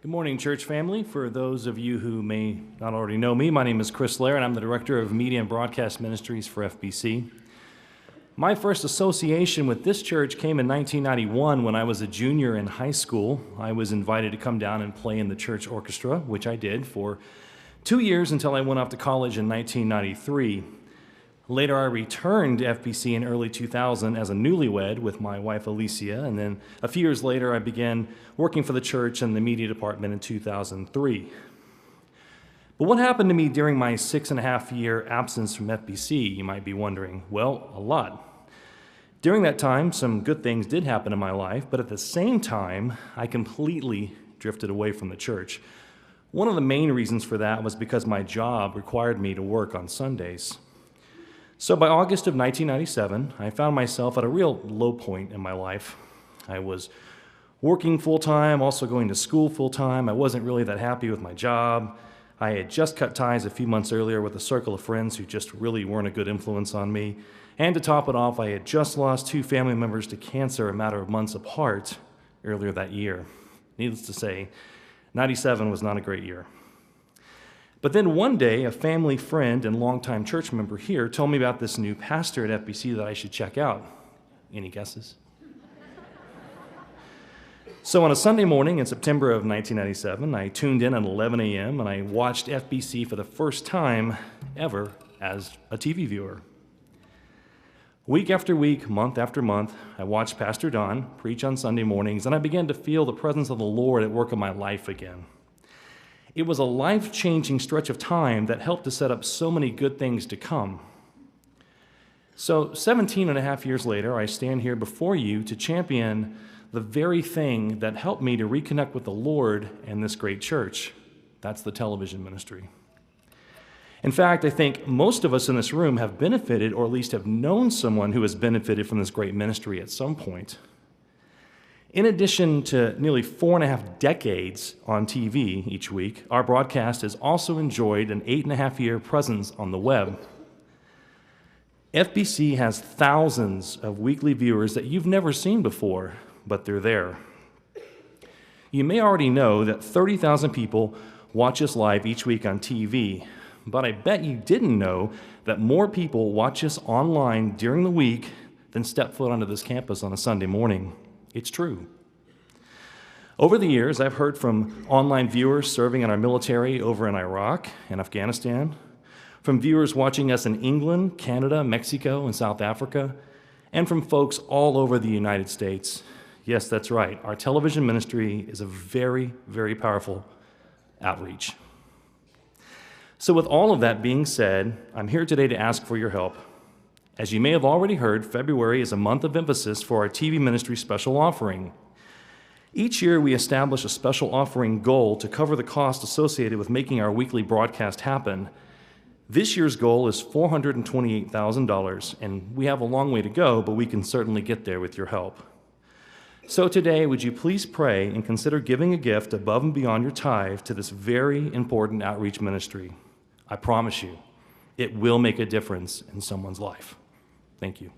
Good morning, church family. For those of you who may not already know me, my name is Chris Lair, and I'm the Director of Media and Broadcast Ministries for FBC. My first association with this church came in 1991 when I was a junior in high school. I was invited to come down and play in the church orchestra, which I did for 2 years until I went off to college in 1993. Later, I returned to FBC in early 2000 as a newlywed with my wife Alicia, and then a few years later, I began working for the church in the media department in 2003. But what happened to me during my 6.5-year absence from FBC, you might be wondering? Well, a lot. During that time, some good things did happen in my life, but at the same time, I completely drifted away from the church. One of the main reasons for that was because my job required me to work on Sundays. So by August of 1997, I found myself at a real low point in my life. I was working full-time, also going to school full-time. I wasn't really that happy with my job. I had just cut ties a few months earlier with a circle of friends who just really weren't a good influence on me. And to top it off, I had just lost 2 family members to cancer a matter of months apart earlier that year. Needless to say, 97 was not a great year. But then one day, a family friend and longtime church member here told me about this new pastor at FBC that I should check out. Any guesses? So on a Sunday morning in September of 1997, I tuned in at 11 a.m. and I watched FBC for the first time ever as a TV viewer. Week after week, month after month, I watched Pastor Don preach on Sunday mornings, and I began to feel the presence of the Lord at work in my life again. It was a life-changing stretch of time that helped to set up so many good things to come. So 17 and a half years later, I stand here before you to champion the very thing that helped me to reconnect with the Lord and this great church. That's the television ministry. In fact, I think most of us in this room have benefited, or at least have known someone who has benefited from this great ministry at some point. In addition to nearly 4.5 decades on TV each week, our broadcast has also enjoyed an 8.5-year presence on the web. FBC has thousands of weekly viewers that you've never seen before, but they're there. You may already know that 30,000 people watch us live each week on TV, but I bet you didn't know that more people watch us online during the week than step foot onto this campus on a Sunday morning. It's true. Over the years, I've heard from online viewers serving in our military over in Iraq and Afghanistan, from viewers watching us in England, Canada, Mexico, and South Africa, and from folks all over the United States. Yes, that's right. Our television ministry is a very, very powerful outreach. So with all of that being said, I'm here today to ask for your help. As you may have already heard, February is a month of emphasis for our TV ministry special offering. Each year, we establish a special offering goal to cover the cost associated with making our weekly broadcast happen. This year's goal is $428,000, and we have a long way to go, but we can certainly get there with your help. So today, would you please pray and consider giving a gift above and beyond your tithe to this very important outreach ministry? I promise you, it will make a difference in someone's life. Thank you.